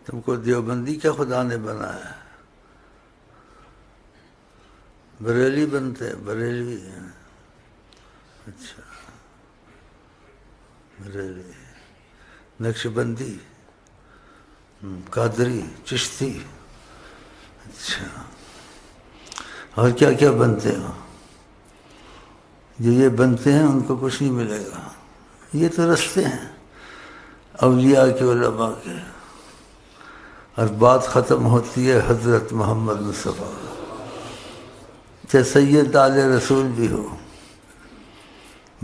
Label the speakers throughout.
Speaker 1: تم کو دیوبندی کیا خدا نے بنایا؟ بریلی بنتے بریلوی؟ اچھا، بریلی، نقشبندی، قادری، چشتی، اچھا، اور کیا کیا بنتے ہو؟ جو یہ بنتے ہیں ان کو کچھ نہیں ملے گا، یہ تو رستے ہیں اولیاء کے، علماء کے، اور بات ختم ہوتی ہے حضرت محمد مصطفیٰ، چاہے سید آل رسول بھی ہو،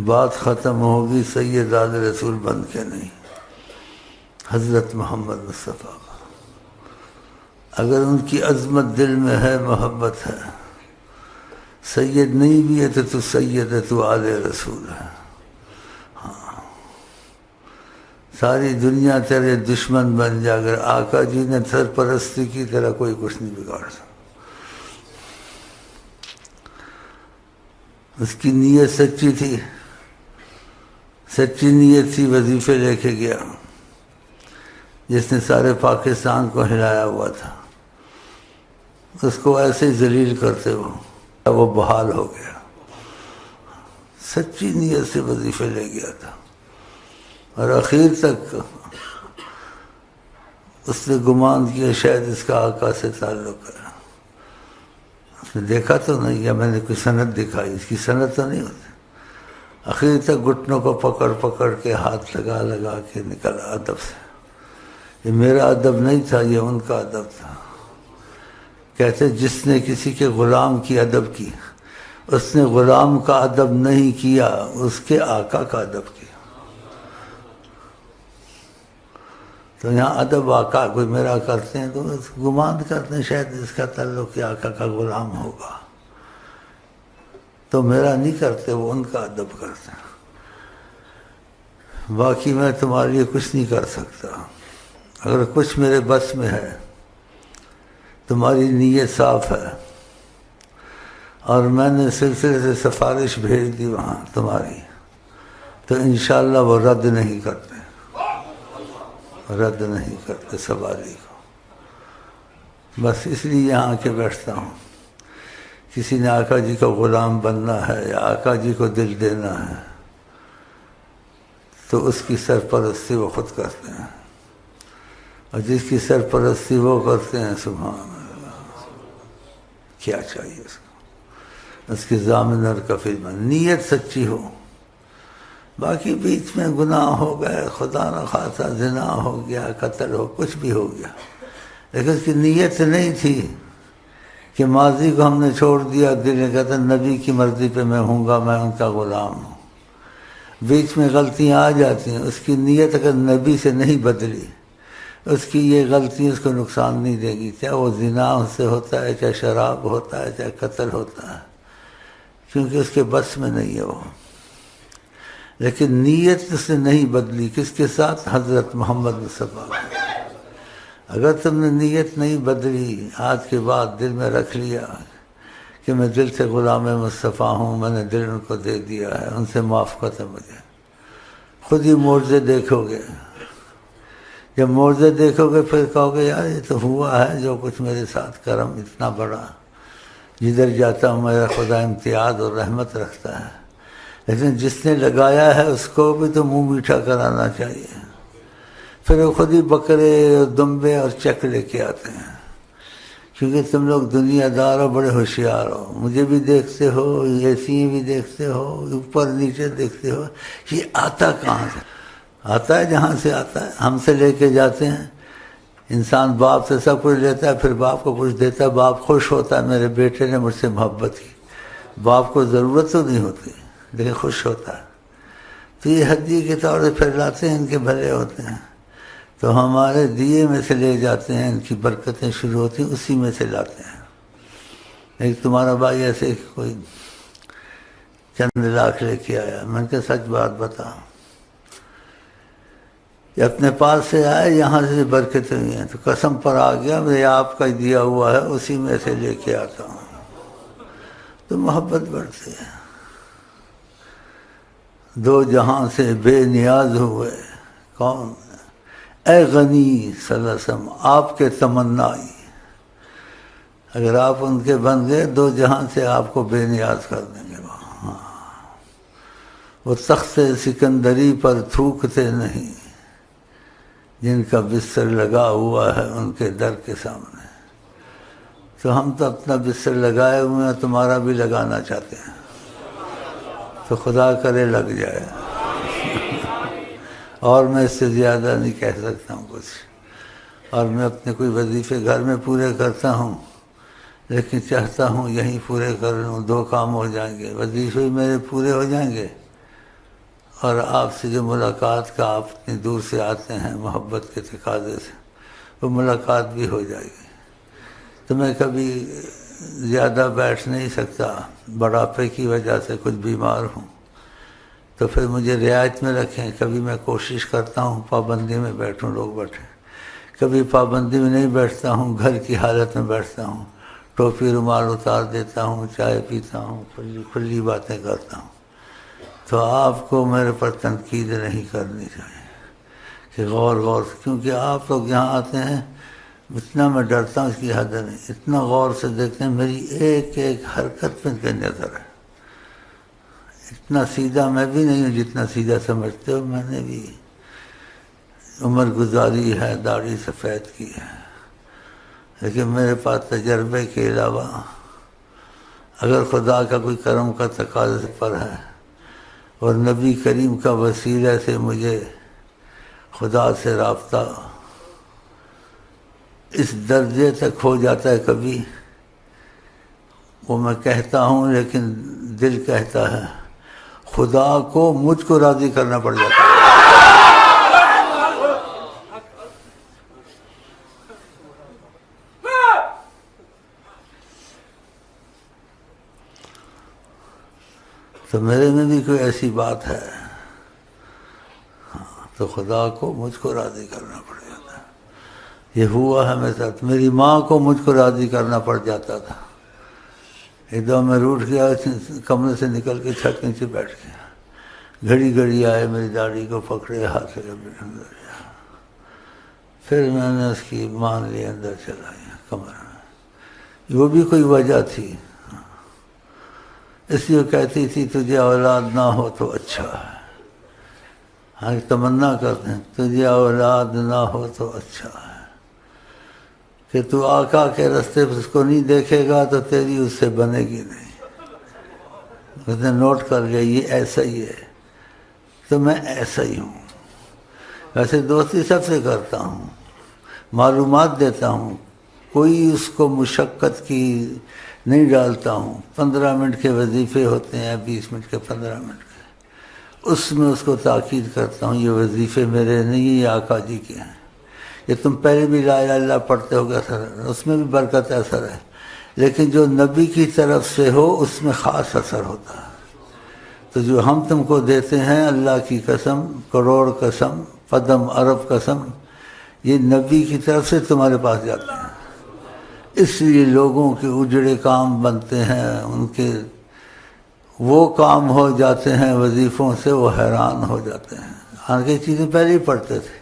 Speaker 1: بات ختم ہوگی سید آل رسول بن کے نہیں، حضرت محمد مصطفیٰ۔ اگر ان کی عظمت دل میں ہے، محبت ہے، سید نہیں بھی ہے تو سید ہے، تو آل رسول ہے۔ ہاں، ساری دنیا تیرے دشمن بن جائے، اگر آقا جی نے سرپرستی کی تیرا کوئی کچھ نہیں بگاڑ سکتا۔ اس کی نیت سچی تھی، سچی نیت تھی، وظیفے لے کے گیا، جس نے سارے پاکستان کو ہلایا ہوا تھا، اس کو ایسے ہی ذلیل کرتے وہ بحال ہو گیا، سچی نیت سے وظیفے لے گیا تھا، اور اخیر تک اس نے گمان کیا شاید اس کا آقا سے تعلق ہے۔ اس نے دیکھا تو نہیں، یا میں نے کوئی سند دکھائی، اس کی سند تو نہیں ہوتی۔ اخیر تک گھٹنوں کو پکڑ پکڑ کے، ہاتھ لگا لگا کے نکلا ادب سے۔ یہ میرا ادب نہیں تھا، یہ ان کا ادب تھا۔ کہتے جس نے کسی کے غلام کی ادب کی، اس نے غلام کا ادب نہیں کیا، اس کے آقا کا ادب کیا۔ تو یہاں ادب آقا کوئی میرا کرتے ہیں تو گمان کرتے ہیں شاید اس کا تعلق کہ آقا کا غلام ہوگا، تو میرا نہیں کرتے، وہ ان کا ادب کرتے ہیں۔ باقی میں تمہارے لیے کچھ نہیں کر سکتا، اگر کچھ میرے بس میں ہے، تمہاری نیت صاف ہے، اور میں نے سلسلے سے سفارش بھیج دی وہاں تمہاری، تو انشاءاللہ وہ رد نہیں کرتے، رد نہیں کرتے سواری کو۔ بس اس لیے یہاں کے بیٹھتا ہوں، کسی نے آقا جی کا غلام بننا ہے یا آقا جی کو دل دینا ہے تو اس کی سرپرستی وہ خود کرتے ہیں، اور جس کی سرپرستی وہ کرتے ہیں، سبحان اللہ، کیا چاہیے اس کو، اس کی ضامن اور کفیل میں نیت سچی ہو۔ باقی بیچ میں گناہ ہو گئے، خدا نہ خواستہ زنا ہو گیا، قتل ہو، کچھ بھی ہو گیا، لیکن اس کی نیت نہیں تھی کہ ماضی کو ہم نے چھوڑ دیا، دل نے کہتا نبی کی مرضی پہ میں ہوں گا، میں ان کا غلام ہوں۔ بیچ میں غلطیاں آ جاتی ہیں، اس کی نیت اگر نبی سے نہیں بدلی، اس کی یہ غلطی اس کو نقصان نہیں دے گی، چاہے وہ زنا سے ہوتا ہے، چاہے شراب ہوتا ہے، چاہے قتل ہوتا ہے، کیونکہ اس کے بس میں نہیں ہے وہ۔ لیکن نیت اس نے نہیں بدلی، کس کے ساتھ؟ حضرت محمد مصطفیٰ۔ اگر تم نے نیت نہیں بدلی، آج کے بعد دل میں رکھ لیا کہ میں دل سے غلام مصطفیٰ ہوں، میں نے دل ان کو دے دیا ہے، ان سے معاف کرتے مجھے، خود ہی معجزے دیکھو گے۔ جب معجزے دیکھو گے پھر کہو گے یار یہ تو ہوا ہے جو کچھ میرے ساتھ، کرم اتنا بڑا، جدھر جاتا ہوں میرا خدا امتیاز اور رحمت رکھتا ہے۔ لیکن جس نے لگایا ہے اس کو بھی تو منہ میٹھا کرانا چاہیے۔ پھر وہ خود ہی بکرے اور دمبے اور چک لے کے آتے ہیں، کیونکہ تم لوگ دنیا دار ہو، بڑے ہوشیار ہو، مجھے بھی دیکھتے ہو، ایسی بھی دیکھتے ہو، اوپر نیچے دیکھتے ہو، یہ آتا کہاں سے؟ آتا ہے جہاں سے آتا ہے، ہم سے لے کے جاتے ہیں۔ انسان باپ سے سب کچھ لیتا ہے، پھر باپ کو کچھ دیتا ہے، باپ خوش ہوتا ہے میرے بیٹے نے مجھ سے محبت کی، باپ کو ضرورت تو نہیں ہوتی لیکن خوش ہوتا ہے، تو یہ ہدیے کے طور سے پھر لاتے ہیں، ان کے بھلے ہوتے ہیں، تو ہمارے دیے میں سے لے جاتے ہیں، ان کی برکتیں شروع ہوتی ہیں، اسی میں سے لاتے ہیں۔ ایک تمہارا بھائی ایسے کوئی چند لاکھ لے کے آیا، میں نے کہا سچ بات بتا، یہ اپنے پاس سے آئے، یہاں سے برکتیں ہوئی ہیں، تو قسم پر آ گیا میں آپ کا دیا ہوا ہے، اسی میں سے لے کے آتا ہوں، تو محبت بڑھتی ہے۔ دو جہاں سے بے نیاز ہوئے، کون؟ اے غنی صلی اللہ علیہ وسلم آپ کے تمنائی، اگر آپ ان کے بن گئے دو جہاں سے آپ کو بے نیاز کر دیں گے۔ ہاں، وہ تخت سکندری پر تھوکتے نہیں، جن کا بستر لگا ہوا ہے ان کے در کے سامنے۔ تو ہم تو اپنا بستر لگائے ہوئے ہیں، تمہارا بھی لگانا چاہتے ہیں، تو خدا کرے لگ جائے۔ اور میں اس سے زیادہ نہیں کہہ سکتا ہوں کچھ، اور میں اپنے کوئی وظیفے گھر میں پورے کرتا ہوں، لیکن چاہتا ہوں یہیں پورے کر لوں، دو کام ہو جائیں گے، وظیفے میرے پورے ہو جائیں گے، اور آپ سے جو ملاقات کا آپ اتنی دور سے آتے ہیں محبت کے تقاضے سے، وہ ملاقات بھی ہو جائے گی۔ تو میں کبھی زیادہ بیٹھ نہیں سکتا، بڑھاپے کی وجہ سے کچھ بیمار ہوں، تو پھر مجھے رعایت میں رکھیں۔ کبھی میں کوشش کرتا ہوں پابندی میں بیٹھوں، لوگ بیٹھیں، کبھی پابندی میں نہیں بیٹھتا ہوں، گھر کی حالت میں بیٹھتا ہوں، ٹوپی رومال اتار دیتا ہوں، چائے پیتا ہوں، کھلی باتیں کرتا ہوں۔ تو آپ کو میرے پر تنقید نہیں کرنی چاہیے کہ غور سے، کیونکہ آپ لوگ یہاں آتے ہیں، اتنا میں ڈرتا ہوں اس کی حد نہیں، اتنا غور سے دیکھتے ہیں، میری ایک ایک حرکت میں کے نظر ہے۔ اتنا سیدھا میں بھی نہیں ہوں جتنا سیدھا سمجھتے ہو، میں نے بھی عمر گزاری ہے، داڑھی سفید کی ہے، لیکن میرے پاس تجربے کے علاوہ اگر خدا کا کوئی کرم کا تقاضا پر ہے اور نبی کریم کا وسیلہ سے مجھے خدا سے رابطہ اس درجے تک ہو جاتا ہے، کبھی وہ میں کہتا ہوں لیکن دل کہتا ہے خدا کو مجھ کو راضی کرنا پڑ جاتا ہے۔ تو میرے میں بھی کوئی ایسی بات ہے، تو خدا کو مجھ کو راضی کرنا پڑ جاتا ہے۔ یہ ہوا ہے میرے ساتھ، میری ماں کو مجھ کو راضی کرنا پڑ جاتا تھا۔ ایک دم میں روٹ گیا، کمرے سے نکل کے چھت کے نیچے بیٹھ گیا، گھڑی گھڑی آئے میری داڑھی کو پکڑے ہاتھ سے، پھر میں نے اس کی مان لی، اندر چلا گیا کمرے میں۔ وہ بھی کوئی وجہ تھی، اس لیے کہتی تھی تجھے اولاد نہ ہو تو اچھا ہے۔ ہاں تمنا کرتے ہیں تجھے اولاد نہ ہو تو اچھا ہے، کہ تو آقا کے راستے پر اس کو نہیں دیکھے گا تو تیری اس سے بنے گی نہیں۔ اس نے نوٹ کر لیا یہ ایسا ہی ہے، تو میں ایسا ہی ہوں۔ ویسے دوستی سب سے کرتا ہوں، معلومات دیتا ہوں، کوئی اس کو مشقت کی نہیں ڈالتا ہوں۔ 15 منٹ کے وظیفے ہوتے ہیں، 20 منٹ کے، 15 منٹ کے، اس میں اس کو تاکید کرتا ہوں یہ وظیفے میرے نہیں، یہ آقا جی کے ہیں۔ یہ تم پہلے بھی لا الہ الا اللہ پڑھتے ہو گے، اثر ہے، اس میں بھی برکت اثر ہے، لیکن جو نبی کی طرف سے ہو اس میں خاص اثر ہوتا ہے۔ تو جو ہم تم کو دیتے ہیں، اللہ کی قسم، کروڑ قسم، پدم ارب قسم، یہ نبی کی طرف سے تمہارے پاس جاتے ہیں۔ اس لیے لوگوں کے اجڑے کام بنتے ہیں، ان کے وہ کام ہو جاتے ہیں وظیفوں سے، وہ حیران ہو جاتے ہیں۔ آگے چیزیں پہلے ہی پڑھتے تھے،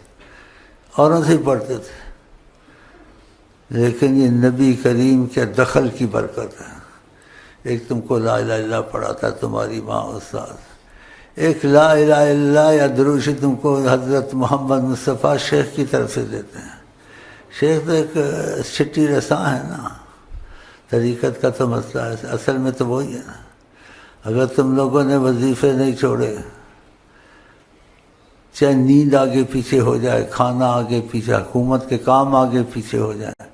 Speaker 1: اوروں سے ہی پڑھتے تھے، لیکن یہ نبی کریم کے دخل کی برکت ہے۔ ایک تم کو لا الہ الا اللہ پڑھاتا ہے تمہاری ماں استاد، ایک لا الہ الا اللہ یا درود شریف تم کو حضرت محمد مصطفیٰ شیخ کی طرف سے دیتے ہیں۔ شیخ تو ایک چھٹی رساں ہے نا، طریقت کا تو مسئلہ ہے، اصل میں تو وہی ہے نا۔ اگر تم لوگوں نے وظیفے نہیں چھوڑے، چاہے نیند آگے پیچھے ہو جائے، کھانا آگے پیچھے، حکومت کے کام آگے پیچھے ہو جائے،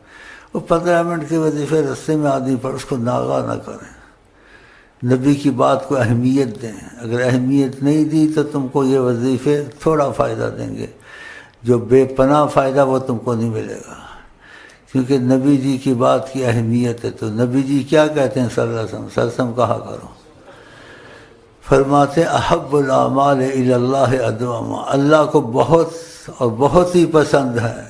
Speaker 1: وہ 15 منٹ کے وظیفے رستے میں آدمی پر اس کو ناغہ نہ کریں، نبی کی بات کو اہمیت دیں۔ اگر اہمیت نہیں دی تو تم کو یہ وظیفے تھوڑا فائدہ دیں گے، جو بے پناہ فائدہ وہ تم کو نہیں ملے گا، کیونکہ نبی جی کی بات کی اہمیت ہے۔ تو نبی جی کیا کہتے ہیں صلی اللہ علیہ وسلم کہا کرو، فرماتے احب الاعمال الی اللہ ادومها، اللہ کو بہت اور بہت ہی پسند ہے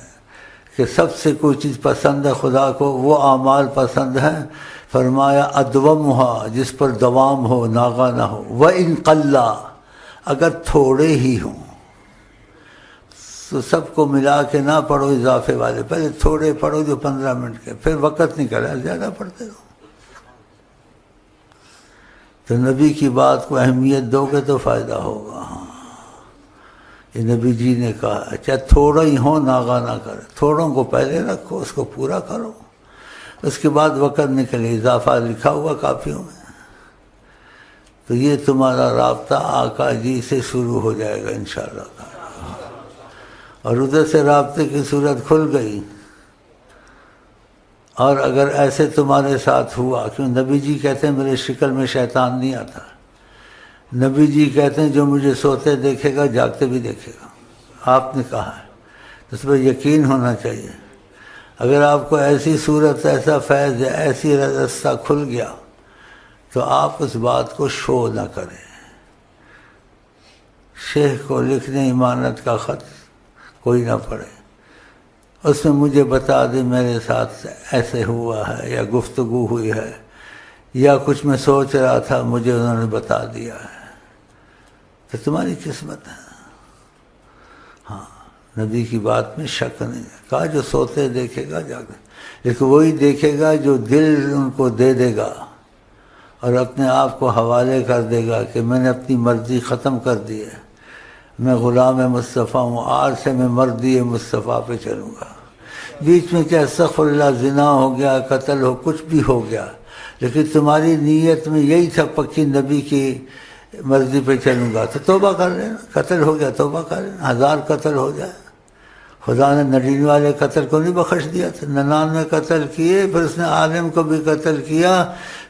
Speaker 1: کہ سب سے کوئی چیز پسند ہے خدا کو، وہ اعمال پسند ہیں، فرمایا ادومها، جس پر دوام ہو، ناغہ نہ ہو، وَإِن قَلَّ، اگر تھوڑے ہی ہوں، تو سب کو ملا کے نہ پڑھو اضافے والے، پہلے تھوڑے پڑھو جو 15 منٹ کے، پھر وقت نکلا زیادہ پڑھتے رہو۔ تو نبی کی بات کو اہمیت دو گے تو فائدہ ہوگا۔ ہاں یہ نبی جی نے کہا، چاہے تھوڑا ہی ہو ناغہ نہ کرے، تھوڑوں کو پہلے رکھو، اس کو پورا کرو، اس کے بعد وقت نکلے، اضافہ لکھا ہوا کافیوں میں۔ تو یہ تمہارا رابطہ آقا جی سے شروع ہو جائے گا انشاءاللہ تعالی، اور ادھر سے رابطے کی صورت کھل گئی۔ اور اگر ایسے تمہارے ساتھ ہوا، کیوں نبی جی کہتے ہیں میرے شکل میں شیطان نہیں آتا، نبی جی کہتے ہیں جو مجھے سوتے دیکھے گا جاگتے بھی دیکھے گا، آپ نے کہا ہے، تو اس پر یقین ہونا چاہیے۔ اگر آپ کو ایسی صورت، ایسا فیض، ایسی رستہ کھل گیا تو آپ اس بات کو شو نہ کریں۔ شیخ کو لکھنے امانت کا خط کوئی نہ پڑھے، اس میں مجھے بتا دے میرے ساتھ ایسے ہوا ہے، یا گفتگو ہوئی ہے، یا کچھ میں سوچ رہا تھا مجھے انہوں نے بتا دیا ہے، تو تمہاری قسمت ہے۔ ہاں نبی کی بات میں شک نہیں ہے، کہا جو سوتے دیکھے گا جاگے، لیکن وہی دیکھے گا جو دل ان کو دے دے گا اور اپنے آپ کو حوالے کر دے گا کہ میں نے اپنی مرضی ختم کر دی ہے، میں غلام مصطفیٰ ہوں، آج سے میں مردی مصطفیٰ پہ چلوں گا۔ بیچ میں کیا استغفر اللہ زنا ہو گیا، قتل ہو، کچھ بھی ہو گیا، لیکن تمہاری نیت میں یہی تھا پکی نبی کی مرضی پہ چلوں گا، تو توبہ کر لینا۔ قتل ہو گیا توبہ کر لینا، 1000 قتل ہو جائے، خدا نے 99 قتل کو نہیں بخش دیا تھا، 99 قتل کیے، پھر اس نے عالم کو بھی قتل کیا،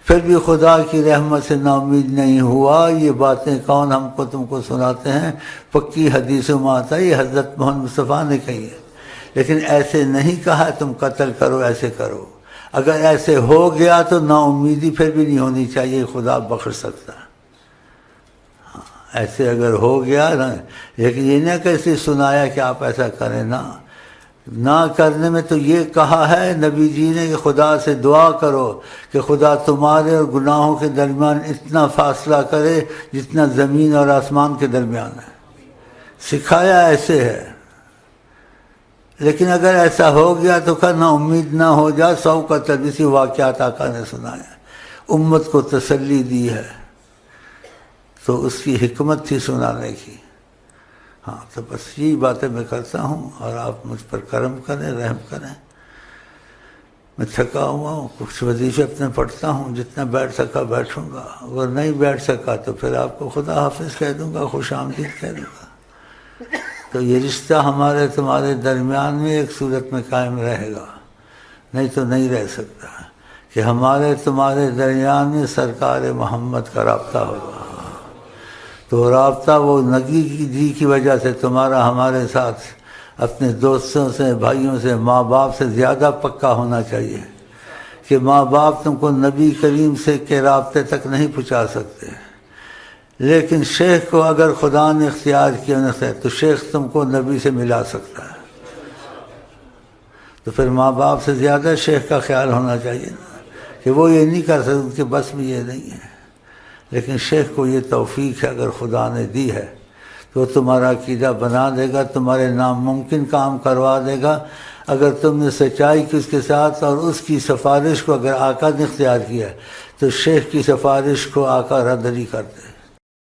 Speaker 1: پھر بھی خدا کی رحمت سے نا امید نہیں ہوا۔ یہ باتیں کون ہم کو تم کو سناتے ہیں؟ پکی حدیثوں میں آتا ہے، یہ حضرت محمد مصطفیٰ نے کہی ہے، لیکن ایسے نہیں کہا تم قتل کرو، ایسے کرو۔ اگر ایسے ہو گیا تو نا امیدی پھر بھی نہیں ہونی چاہیے، خدا بخش سکتا ہے۔ ایسے اگر ہو گیا نا، لیکن یہ نہ کیسے سنایا کہ آپ ایسا کریں، نہ کرنے میں تو یہ کہا ہے نبی جی نے کہ خدا سے دعا کرو کہ خدا تمہارے اور گناہوں کے درمیان اتنا فاصلہ کرے جتنا زمین اور آسمان کے درمیان ہے، سکھایا ایسے ہے۔ لیکن اگر ایسا ہو گیا تو کہا نا امید نہ ہو جا، 100 کا تجسی واقعات آقا نے سنایا، امت کو تسلی دی ہے، تو اس کی حکمت تھی سنانے کی۔ ہاں تو بس یہی باتیں میں کرتا ہوں، اور آپ مجھ پر کرم کریں، رحم کریں۔ میں تھکا ہوا ہوں، کچھ وظیفے اپنے پڑھتا ہوں، جتنا بیٹھ سکا بیٹھوں گا، اگر نہیں بیٹھ سکا تو پھر آپ کو خدا حافظ کہہ دوں گا، خوش آمدید کہہ دوں گا۔ تو یہ رشتہ ہمارے تمہارے درمیان میں ایک صورت میں قائم رہے گا، نہیں تو نہیں رہ سکتا، کہ ہمارے تمہارے درمیان میں سرکار محمد کا رابطہ ہوگا۔ تو رابطہ وہ نبی جی کی وجہ سے تمہارا ہمارے ساتھ اپنے دوستوں سے، بھائیوں سے، ماں باپ سے زیادہ پکا ہونا چاہیے، کہ ماں باپ تم کو نبی کریم سے کے رابطے تک نہیں پہنچا سکتے، لیکن شیخ کو اگر خدا نے اختیار کیا تو شیخ تم کو نبی سے ملا سکتا ہے۔ تو پھر ماں باپ سے زیادہ شیخ کا خیال ہونا چاہیے نا، کہ وہ یہ نہیں کر سکتے، ان کے بس میں یہ نہیں ہے، لیکن شیخ کو یہ توفیق ہے اگر خدا نے دی ہے تو تمہارا عقیدہ بنا دے گا، تمہارے ناممکن کام کروا دے گا، اگر تم نے سچائی کی اس کے ساتھ، اور اس کی سفارش کو اگر آقا نے اختیار کیا تو شیخ کی سفارش کو آقا رد نہیں کرتے۔